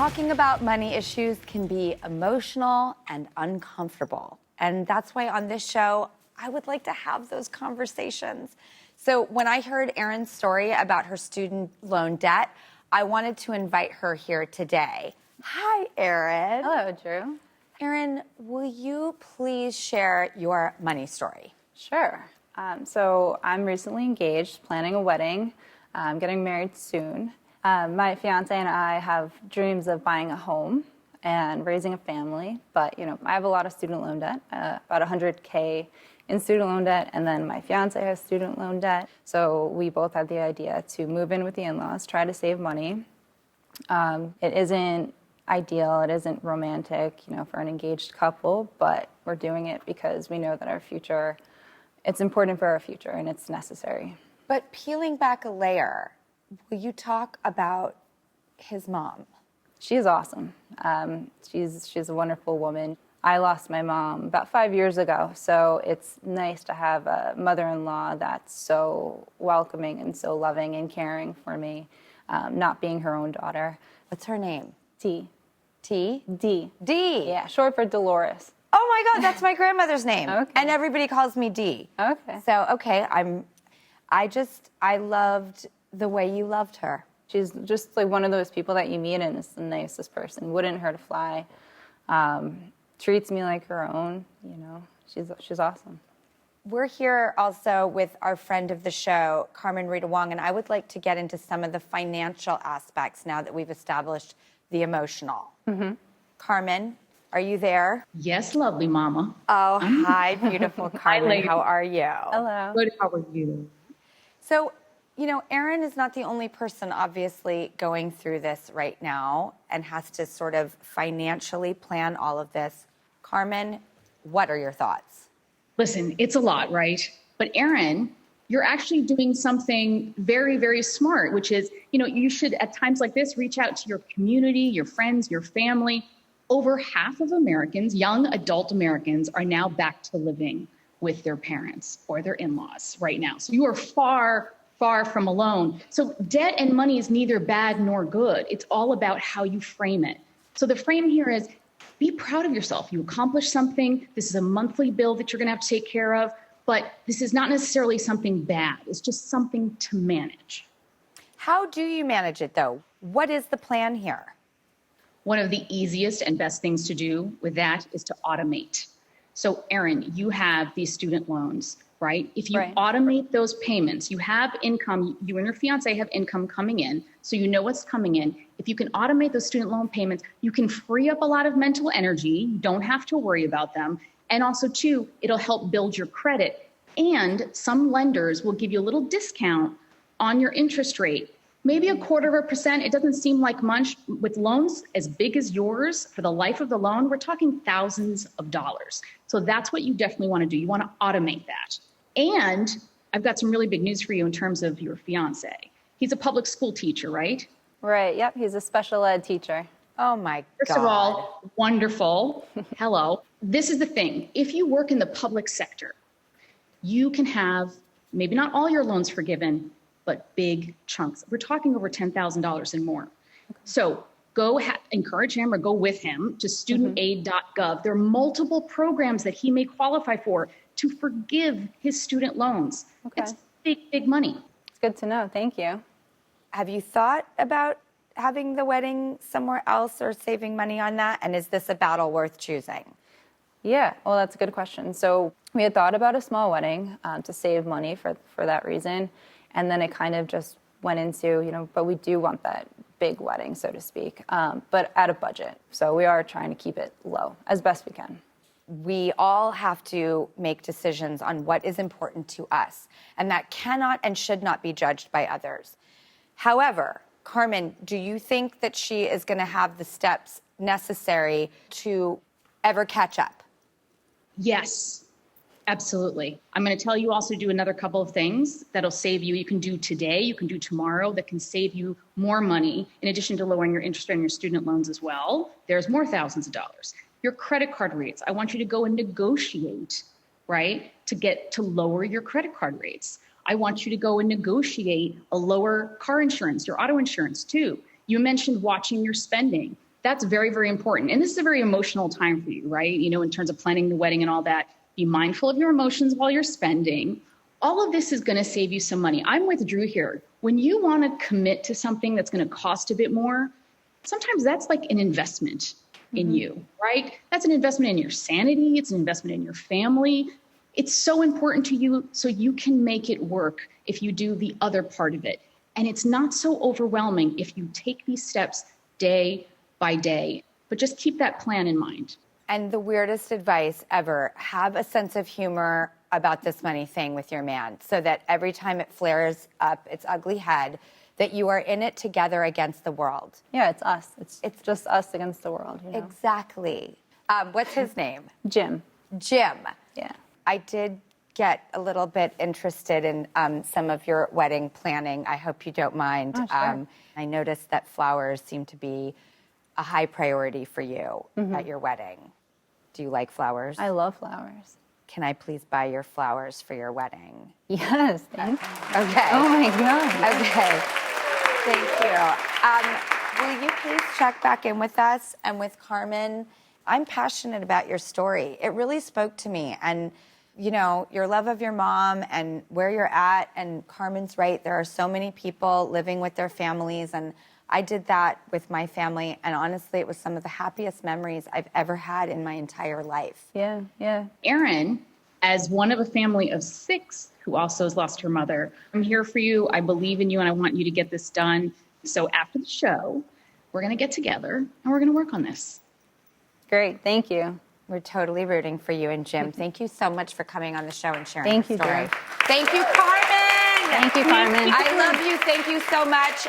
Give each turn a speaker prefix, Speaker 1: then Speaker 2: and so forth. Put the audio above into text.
Speaker 1: Talking about money issues can be emotional and uncomfortable. And that's why on this show, I would like to have those conversations. So when I heard Erin's story about her student loan debt, I wanted to invite her here today. Hi, Erin.
Speaker 2: Hello, Drew.
Speaker 1: Erin, will you please share your money story?
Speaker 2: Sure. So I'm recently engaged, planning a wedding. I'm getting married soon. My fiance and I have dreams of buying a home and raising a family, but I have a lot of student loan debt, about $100K in student loan debt, and then my fiance has student loan debt. So we both had the idea to move in with the in-laws, try to save money. It isn't ideal, it isn't romantic, for an engaged couple, but we're doing it because we know that our future, it's important for our future and it's necessary.
Speaker 1: But peeling back a layer, will you talk about his mom?
Speaker 2: She's awesome. She's a wonderful woman. I lost my mom about 5 years ago, so it's nice to have a mother-in-law that's so welcoming and so loving and caring for me, not being her own daughter.
Speaker 1: What's her name?
Speaker 2: T.
Speaker 1: T?
Speaker 2: D.
Speaker 1: D.
Speaker 2: Yeah, short for Dolores.
Speaker 1: Oh my God, that's my grandmother's name.
Speaker 2: Okay.
Speaker 1: And everybody calls me D.
Speaker 2: Okay.
Speaker 1: So, okay, I loved the way you loved her.
Speaker 2: She's just like one of those people that you meet and is the nicest person. Wouldn't hurt a fly. Treats me like her own. She's awesome.
Speaker 1: We're here also with our friend of the show, Carmen Rita Wong, and I would like to get into some of the financial aspects now that we've established the emotional. Mm-hmm. Carmen, are you there?
Speaker 3: Yes, lovely mama.
Speaker 1: Oh, hi, beautiful Carmen. How are you?
Speaker 2: Hello.
Speaker 3: Good, how are you?
Speaker 1: So, Erin is not the only person obviously going through this right now and has to sort of financially plan all of this. Carmen, what are your thoughts?
Speaker 3: Listen, it's a lot, right? But Erin, you're actually doing something very, very smart, which is, you should at times like this reach out to your community, your friends, your family. Over half of Americans, young adult Americans, are now back to living with their parents or their in-laws right now. So you are far, far from alone. So debt and money is neither bad nor good. It's all about how you frame it. So the frame here is be proud of yourself. You accomplished something. This is a monthly bill that you're going to have to take care of. But this is not necessarily something bad. It's just something to manage.
Speaker 1: How do you manage it, though? What is the plan here?
Speaker 3: One of the easiest and best things to do with that is to automate. So, Erin, you have these student loans, right? If you automate those payments, you have income, you and your fiance have income coming in, so you know what's coming in. If you can automate those student loan payments, you can free up a lot of mental energy. You don't have to worry about them. And also, too, it'll help build your credit. And some lenders will give you a little discount on your interest rate. Maybe 0.25%. It doesn't seem like much. With loans as big as yours, for the life of the loan, we're talking thousands of dollars. So that's what you definitely want to do. You want to automate that. And I've got some really big news for you in terms of your fiance. He's a public school teacher, right?
Speaker 2: Right, yep, he's a special ed teacher.
Speaker 1: Oh my God.
Speaker 3: First of all, wonderful. Hello. This is the thing. If you work in the public sector, you can have maybe not all your loans forgiven, but big chunks. We're talking over $10,000 and more. So go encourage him or go with him to studentaid.gov. There are multiple programs that he may qualify for to forgive his student loans.
Speaker 2: Okay.
Speaker 3: That's big, big money.
Speaker 2: It's good to know. Thank you.
Speaker 1: Have you thought about having the wedding somewhere else or saving money on that? And is this a battle worth choosing?
Speaker 2: Yeah, well, that's a good question. So we had thought about a small wedding to save money for that reason. And then it kind of just went into, but we do want that big wedding, so to speak, but at a budget. So we are trying to keep it low as best we can.
Speaker 1: We all have to make decisions on what is important to us, and that cannot and should not be judged by others. However, Carmen, do you think that she is going to have the steps necessary to ever catch up?
Speaker 3: Yes. Absolutely. I'm going to tell you also do another couple of things that'll save you. You can do today, you can do tomorrow, that can save you more money in addition to lowering your interest rate on your student loans as well. There's more thousands of dollars. Your credit card rates. I want you to go and negotiate, right, to lower your credit card rates. I want you to go and negotiate a lower car insurance, your auto insurance too. You mentioned watching your spending. That's very, very important. And this is a very emotional time for you, right? You know, in terms of planning the wedding and all that, be mindful of your emotions while you're spending. All of this is going to save you some money. I'm with Drew here. When you want to commit to something that's going to cost a bit more, sometimes that's like an investment in you, right? That's an investment in your sanity. It's an investment in your family. It's so important to you so you can make it work if you do the other part of it. And it's not so overwhelming if you take these steps day by day, but just keep that plan in mind.
Speaker 1: And the weirdest advice ever, have a sense of humor about this money thing with your man so that every time it flares up its ugly head, that you are in it together against the world.
Speaker 2: Yeah, it's us. It's just us against the world. You know?
Speaker 1: Exactly. What's his name?
Speaker 2: Jim.
Speaker 1: Jim.
Speaker 2: Yeah.
Speaker 1: I did get a little bit interested in some of your wedding planning. I hope you don't mind.
Speaker 2: Oh, sure.
Speaker 1: I noticed that flowers seem to be a high priority for you at your wedding. Do you like flowers?
Speaker 2: I love flowers.
Speaker 1: Can I please buy your flowers for your wedding?
Speaker 2: Yes, thank you.
Speaker 1: Okay.
Speaker 2: Oh my God.
Speaker 1: Okay. Thank you. Will you please check back in with us and with Carmen? I'm passionate about your story. It really spoke to me. And, you know, your love of your mom and where you're at. And Carmen's right. There are so many people living with their families. And I did that with my family. And honestly, it was some of the happiest memories I've ever had in my entire life.
Speaker 2: Yeah, yeah.
Speaker 3: Erin, as one of a family of 6 who also has lost her mother, I'm here for you. I believe in you and I want you to get this done. So after the show, we're going to get together and we're going to work on this.
Speaker 2: Great, thank you.
Speaker 1: We're totally rooting for you and Jim. Thank you so much for coming on the show and sharing
Speaker 2: Thank
Speaker 1: your
Speaker 2: you,
Speaker 1: story.
Speaker 2: Drew.
Speaker 1: Thank you, Carmen.
Speaker 2: Thank you, Carmen.
Speaker 1: I love you. Thank you so much.